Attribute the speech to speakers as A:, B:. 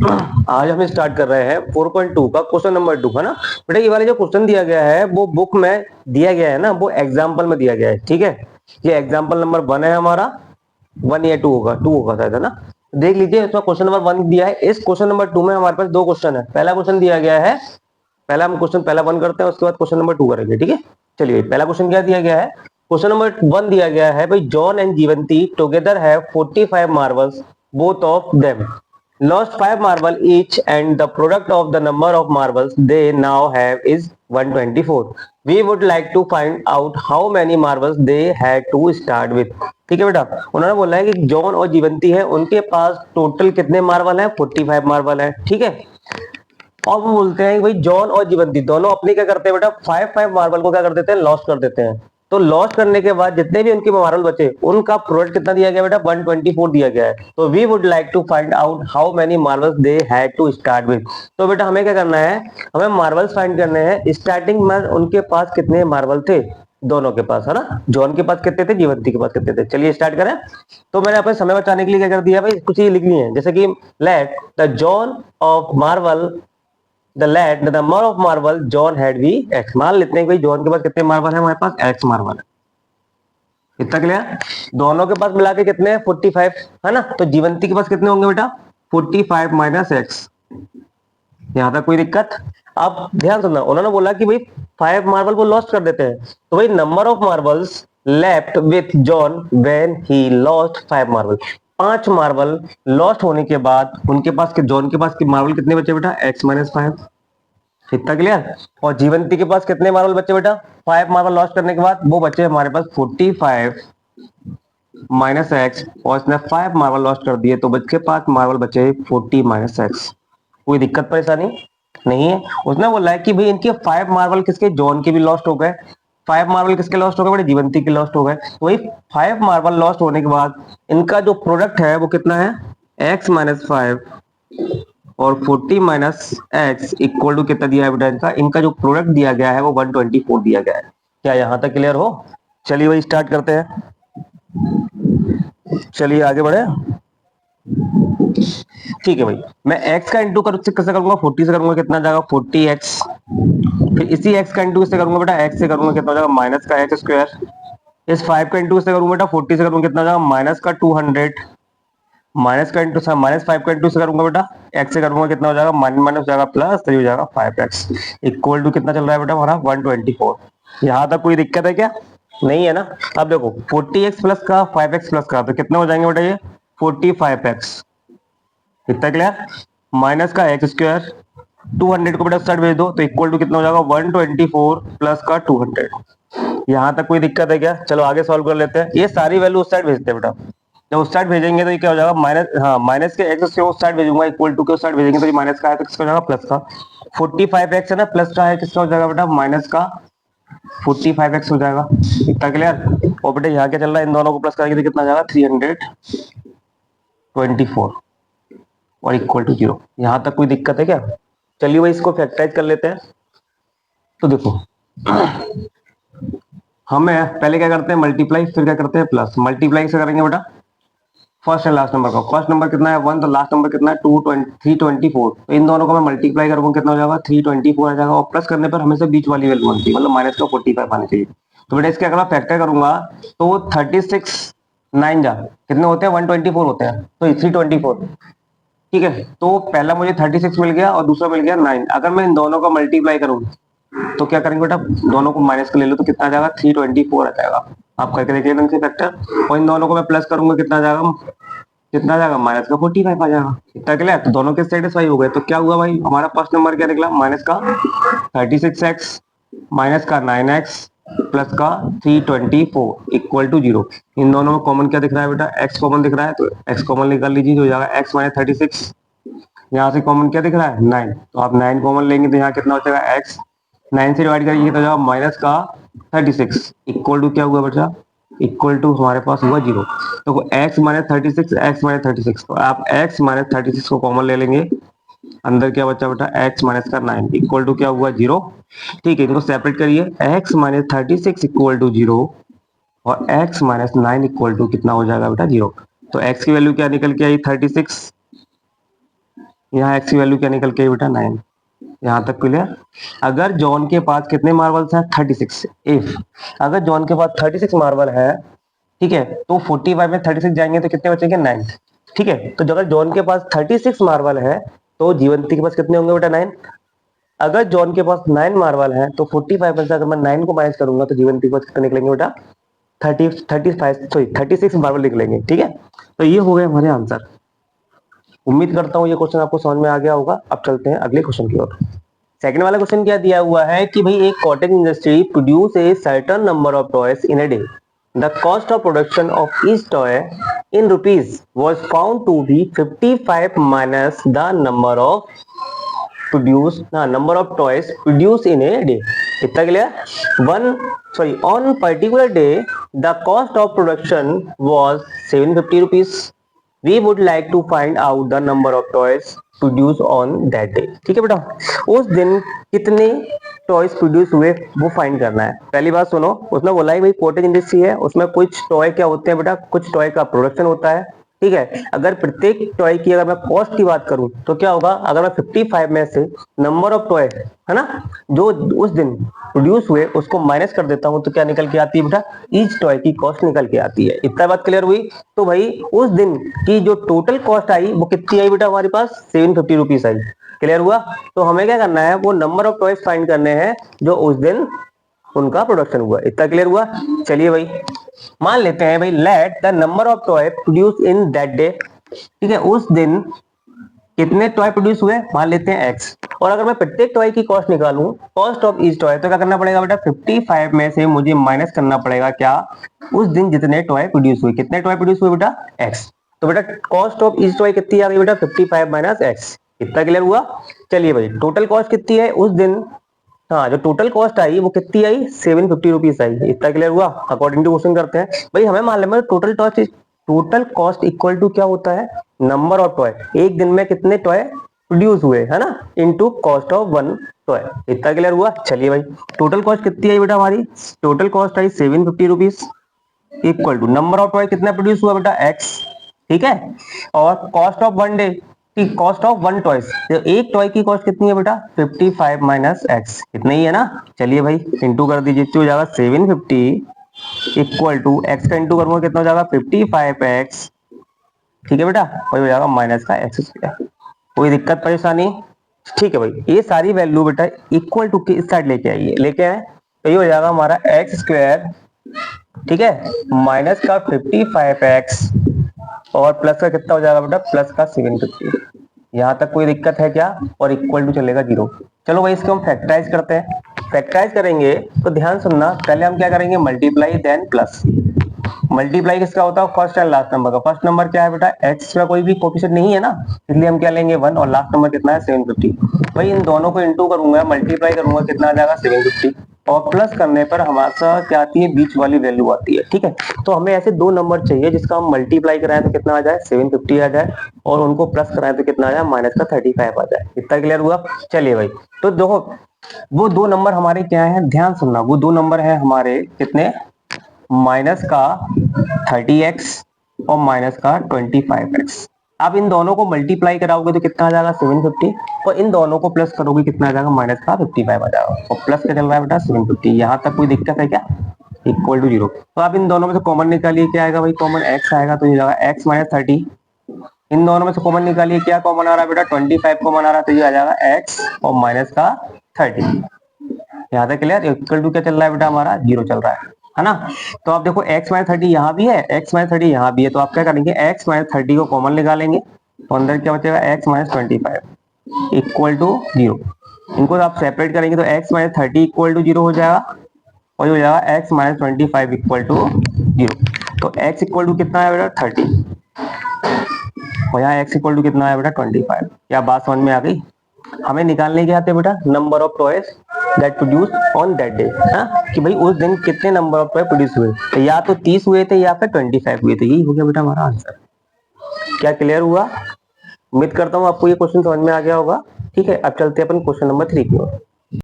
A: आज हम स्टार्ट कर रहे हैं 4.2 का क्वेश्चन नंबर 2 है ना बेटा। ये वाला जो क्वेश्चन दिया गया है वो बुक में दिया गया है ना, वो एग्जाम्पल में दिया गया है। ठीक है, ये एग्जाम्पल नंबर 1 है हमारा, 1 या 2 होगा, 2 होगा शायद, है ना। देख लीजिए, इसमें क्वेश्चन नंबर 1 दिया है। इस क्वेश्चन नंबर 2 में हमारे पास दो क्वेश्चन है। पहला क्वेश्चन दिया गया है, पहला हम क्वेश्चन पहला 1 करते हैं, उसके बाद क्वेश्चन नंबर 2 करेंगे। ठीक है, चलिए पहला क्वेश्चन क्या दिया गया है। क्वेश्चन नंबर 1 दिया गया है भाई, John and Jivanti together have 45 marbles, both of them lost 5 marble each and the product of the number of marbles they now have is 124. We would like to find out how many marbles they had to start with. ठीक है बेटा, उन्होंने बोला है कि John और जीवंती है, उनके पास टोटल कितने मार्बल है, 45 मार्बल है। ठीक है, और वो बोलते हैं कि भाई जॉन और जीवंती दोनों अपनी क्या करते हैं बेटा, 5 मार्बल को क्या कर देते हैं, लॉस्ट कर देते हैं। तो लॉस्ट करने के बाद जितने भी उनके मार्बल बचे, उनका प्रोडक्ट कितना दिया गया बेटा, 124 दिया गया है। तो we would like to find out how many marbles they had to start with. तो बेटा हमें क्या करना है, हमें मार्बल्स फाइंड करने हैं। स्टार्टिंग में उनके पास कितने मार्बल थे, दोनों के पास, है ना। जॉन के पास कितने थे, जीवंती के पास कितने थे। चलिए स्टार्ट करें। तो मैंने अपने समय बचाने के लिए क्या कर दिया भाई, कुछ ही लिखनी है, जैसे कि let the John of marble the let the number of marble John had be x. मान लेते हैं कि जॉन के पास कितने मार्बल है, हमारे पास एक्स मार्बल है। इतना क्लियर। दोनों के पास मिला के कितने हैं, 45, है ना। तो जीवंती के पास कितने होंगे बेटा, 45 माइनस एक्स। यहां तक कोई दिक्कत। अब ध्यान सुनना, उन्होंने बोला कि भाई 5 मार्बल को लॉस्ट कर देते हैं, तो भाई number of marbles left with John when he lost 5 marble. 5 marble lost होने के बाद उनके पास, जॉन के पास मार्बल कितने बचे बेटा, एक्स माइनस 5। इतना क्लियर। और जीवंती के पास कितने मार्बल बचे बेटा, 5 मार्बल लॉस्ट करने के बाद वो बचे हमारे पास 45 माइनस एक्स, और इसने 5 मार्बल लॉस्ट कर दिए, तो बच्चे पास मार्बल बचे 40 माइनस एक्स। कोई दिक्कत परेशानी नहीं है। उसने बोला है कि भाई इनके 5 मार्बल किसके, जॉन के भी लॉस्ट हो गए। 5 मार्बल किसके लॉस्ट हो गए बेटा, जीवंती के लॉस्ट हो गए। तो वही 5 मार्बल लॉस्ट होने के बाद इनका जो प्रोडक्ट है वो कितना है, एक्स माइनस 5 और 40 माइनस एक्स इक्वल टू कितना दिया है बेटा, इनका जो प्रोडक्ट दिया गया है वो 124 दिया गया है। क्या यहां तक क्लियर हो। चलिए भाई स्टार्ट करते हैं, चलिए आगे बढ़े। ठीक है भाई, मैं x का इंटू कर कैसे करूंगा, 40 से करूंगा, कितना जाएगा 40x। फिर इसी x का इंटू से करूंगा बेटा, x से करूंगा कितना जाएगा, माइनस का एक्स स्क्वायर। इस 5 का इंटू से करूंगा बेटा, 40 से करूंगा कितना जाएगा, माइनस का 200। माइनस का इंटू माइनस 5 का इंटू से करूंगा बेटा, x से करूंगा कितना हो जाएगा, माइनस माइनस हो जाएगा प्लस, तो हो जाएगा 5x इक्वल टू कितना चल रहा है बेटा हमारा, 124। यहां तक कोई दिक्कत है क्या, नहीं है ना। अब देखो 40x प्लस का 5x प्लस का, तो कितना हो जाएंगे बेटा ये 45x। इतना क्लियर। माइनस का एक्स स्क्वायर, 200 को बेटा साइड भेज दो, तो इक्वल टू कितना हो जाएगा 124 प्लस का 200। यहां तक कोई दिक्कत है क्या, चलो आगे सॉल्व कर लेते हैं। ये सारी वैल्यू उस साइड भेजते हैं बेटा, जब उस साइड भेजेंगे तो ये क्या हो जाएगा, माइनस, हाँ माइनस के एक्स से उस साइड भेजूंगा, इक्वल टू के उस साइड भेजेंगे तो ये माइनस का है, तो किसका हो जाएगा प्लस का। 45x है ना, प्लस का है, किसका हो जाएगा बेटा, माइनस का 45x हो जाएगा। इतना क्लियर। और बेटा यहाँ क्या चल रहा है, इन दोनों को प्लस करेंगे तो कितना जाएगा 324 और इक्वल टू 0। यहां तक कोई दिक्कत है क्या। चलिए भाई इसको फैक्टराइज कर लेते हैं। तो देखो हमें पहले क्या करते हैं, मल्टीप्लाई, फिर क्या करते हैं प्लस। मल्टीप्लाई से करेंगे बेटा फर्स्ट एंड लास्ट नंबर का। फर्स्ट नंबर कितना है 1, तो लास्ट नंबर कितना है 324। तो इन दोनों को मैं मल्टीप्लाई करूंगा, कितना हो जाएगा 324 आ जाएगा। और प्लस करने पर हमेशा बीच वाली वैल्यू बनती है, मतलब माइनस का 45 आनी चाहिए। तो बेटा इसके अगर मैं फैक्टर करूंगा तो 36 9 जा कितने होते हैं, 124 होते हैं, तो 324। ठीक है, तो पहला मुझे 36 मिल गया और दूसरा मिल गया 9। अगर मैं इन दोनों का मल्टीप्लाई करूं तो क्या करेंगे बेटा, दोनों को माइनस कर ले लो, तो कितना आ जाएगा 324 आ जाएगा। आप करके देखिए ढंग से फैक्टर। और इन दोनों को मैं प्लस करूंगा, कितना आ जाएगा, कितना आ जाएगा, माइनस का 45 आ जाएगा। इतना क्लियर। तो दोनों के सेटिस्फाई हो गए। तो क्या हुआ भाई, हमारा फर्स्ट नंबर क्या निकला, माइनस का 36x माइनस का 9x प्लस का 324 इक्वल टू 0। इन दोनों में कॉमन क्या दिख रहा है बेटा, x कॉमन दिख रहा है, तो x कॉमन निकाल लीजिए, हो जाएगा x माइनस 36। यहाँ से कॉमन क्या दिख रहा है 9, तो आप 9 कॉमन लेंगे तो यहाँ कितना बचेगा x, 9 से डिवाइड करिए तो जाएगा माइनस का 36 इक्वल टू क्या हुआ बचा, इक्वल टू हमारे पास हुआ 0। तो x माइनस 36, x माइनस 36, तो आप x माइनस 36 को कॉमन ले लेंगे, अंदर क्या बचा बेटा x माइनस का 9 इक्वल टू क्या हुआ 0। ठीक है, इनको सेपरेट करिए, x माइनस 36 इक्वल टू 0 और x माइनस 9 इक्वल टू कितना हो जाएगा बेटा 0। तो x की वैल्यू क्या निकल के आई 36, यहाँ एक्स की वैल्यू क्या निकल के आई बेटा 9। यहाँ तक क्लियर। अगर जॉन के पास कितने मार्बल्स हैं 36, इफ अगर जॉन के पास 36 मार्बल है, ठीक है, तो 45 में 36 जाएंगे तो कितने बचेंगे 9। ठीक है, तो अगर जॉन के पास 36 मार्बल है तो जीवंती के पास कितने होंगे बेटा 9। अगर जॉन के पास 9 मार्बल है तो 45 में से अगर मैं 9 को माइनस करूंगा तो जीवंती के पास कितने निकलेंगे बेटा 36 मार्बल निकलेंगे। ठीक है, तो ये हो गए हमारे आंसर। उम्मीद करता हूँ ये क्वेश्चन आपको समझ में आ गया होगा। अब चलते हैं अगले क्वेश्चन की ओर। सेकंड वाला क्वेश्चन क्या दिया हुआ है कि भाई एक cottage industry produce a certain number of toys in a day. The cost of production of each toy in rupees was found to be 55 minus the number of toys produce in a day. इतना clear. On particular day the cost of production was 750 rupees. We would like to find out the number of toys produced on that day। ठीक है बेटा, उस दिन कितने toys produce हुए वो find करना है। पहली बात सुनो, उसने बोला है भाई कॉटेज इंडस्ट्री है, उसमें कुछ टॉय क्या होते हैं बेटा, कुछ टॉय का प्रोडक्शन होता है। ठीक है, अगर प्रत्येक टॉय की अगर मैं कॉस्ट की बात करूं तो क्या होगा, अगर मैं 55 में से नंबर ऑफ टॉय है ना जो उस दिन प्रोड्यूस हुए उसको माइनस कर देता हूं तो क्या निकल के आती है बेटा, ईच टॉय की कॉस्ट निकल के आती है। इतना बात क्लियर हुई। तो भाई उस दिन की जो टोटल कॉस्ट आई वो कितनी आई बेटा, हमारे पास 750 रुपीज आई। क्लियर हुआ। तो हमें क्या करना है, वो नंबर ऑफ टॉयज फाइंड करने हैं जो उस दिन उनका प्रोडक्शन हुआ। इतना क्लियर हुआ। चलिए भाई मान लेते हैं भाई, late the number of toy produce in that day. ठीक है, उस दिन कितने टॉय प्रोड्यूस हुए मान लेते हैं एक्स। और अगर मैं प्रत्येक टॉय की कॉस्ट निकालूं, कॉस्ट ऑफ ईच टॉय, तो क्या करना पड़ेगा बेटा, 55 में से मुझे माइनस करना पड़ेगा क्या, उस दिन जितने टॉय प्रोड्यूस हुए। कितने टॉय प्रोड्यूस हुए बेटा, एक्स। तो बेटा कॉस्ट ऑफ ईच टॉय कितनी आ गई बेटा, 55 माइनस एक्स। इतना क्लियर हुआ। चलिए भाई टोटल कॉस्ट कितनी है उस दिन, हाँ जो टोटल कॉस्ट आई वो कितनी आई, 750 रुपीज आई। इतना क्लियर हुआ। अकॉर्डिंग टू क्वेश्चन करते हैं भाई, हमें मालूम है टोटल कॉस्ट इक्वल टू क्या होता है, नंबर ऑफ टॉय, एक दिन में कितने टॉय प्रोड्यूस हुए है ना, into cost of one toy. इतना क्लियर हुआ। चलिए भाई टोटल कॉस्ट कितनी आई बेटा, हमारी टोटल कॉस्ट आई 750 rupees equal to number of toy कितना प्रोड्यूस हुआ बेटा, एक्स। ठीक है, और कॉस्ट ऑफ वन डे की कॉस्ट ऑफ वन टॉयज, तो एक टॉय की कॉस्ट कितनी है बेटा, 55 माइनस एक्स। इतना ही है ना। चलिए भाई इंटू कर दीजिए, तो हो जाएगा 750 इक्वल टू एक्स का इंटू करूंगा कितना हो जाएगा 55x। ठीक है बेटा, वही हो जाएगा माइनस का एक्स स्क्वायर। कोई दिक्कत परेशानी। ठीक है भाई, ये सारी वैल्यू बेटा इक्वल टू के इस साइड लेके आइए, लेके आए तो ये हो जाएगा हमारा एक्स स्क्वायर, ठीक है, माइनस का 55x और प्लस का कितना हो जाएगा बेटा, प्लस का 750। यहां तक कोई दिक्कत है क्या, और इक्वल टू चलेगा 0। चलो भाई इसको हम फैक्टराइज करते हैं। फैक्टराइज करेंगे तो ध्यान सुनना, पहले हम क्या करेंगे, मल्टीप्लाई देन प्लस। मल्टीप्लाई किसका होता है, फर्स्ट एंड लास्ट नंबर का। फर्स्ट नंबर क्या है बेटा, एक्स का कोई भी कोफिशिएंट नहीं है ना, इसलिए हम क्या लेंगे 1, और लास्ट नंबर कितना है 750। भाई इन दोनों को इंटू करूंगा, मल्टीप्लाई करूंगा, कितना आ जाएगा 750, और प्लस करने पर हमारा क्या आती है, बीच वाली वैल्यू आती है। ठीक है, तो हमें ऐसे दो नंबर चाहिए जिसका हम मल्टीप्लाई कराएं तो कितना आ जाए 750 आ जाए, और उनको प्लस कराएं तो कितना आ जाए माइनस का 35 आ जाए। इतना क्लियर हुआ। चलिए भाई तो देखो वो दो नंबर हमारे क्या है, ध्यान सुनना, वो दो नंबर है हमारे कितने, माइनस का 30x और माइनस का 25x। आप इन दोनों को मल्टीप्लाई कराओगे तो कितना आ जाएगा 750, और इन दोनों को प्लस करोगे कितना आ जाएगा माइनस का 55 आ जाएगा, और प्लस का चल रहा है बेटा 750। यहाँ तक कोई दिक्कत है क्या, इक्वल टू 0। तो आप इन दोनों में से कॉमन निकालिए, क्या आएगा भाई, कॉमन x आएगा, तो ये जाएगा x माइनस 30। इन दोनों में से कॉमन निकालिए, क्या कॉमन आ रहा है बेटा, 25 कॉमन आ रहा है, तो ये आ जाएगा x और माइनस का 30। यहाँ तक क्लियर। इक्वल टू क्या चल रहा है बेटा, हमारा 0 चल रहा है ना। तो आप देखो x माइनस 30 यहाँ भी है, x माइनस 30 यहाँ भी है, तो आप क्या करेंगे, x माइनस 30 को कॉमन निकालेंगे, तो अंदर क्या बचेगा, x माइनस 25 इक्वल टू 0। इनको आप सेपरेट करेंगे तो x माइनस 30 इक्वल टू 0 हो जाएगा, और हो जाएगा x माइनस 25 इक्वल टू 0। तो x इक्वल टू कितना है बेटा 30, और यहाँ x इक्वल टू कितना है बेटा 25। क्या बात समझ में आ गई। हमें निकालने के आते बेटा number of toys that produce on that day, कि भाई उस दिन कितने नंबर ऑफ टॉय प्रोड्यूस हुए, तो या तो 30 हुए थे या फिर 25 हुए थे। यही हो गया बेटा हमारा आंसर। क्या क्लियर हुआ। उम्मीद करता हूँ आपको ये क्वेश्चन समझ में आ गया होगा। ठीक है, अब चलते हैं अपन क्वेश्चन नंबर 3 की ओर।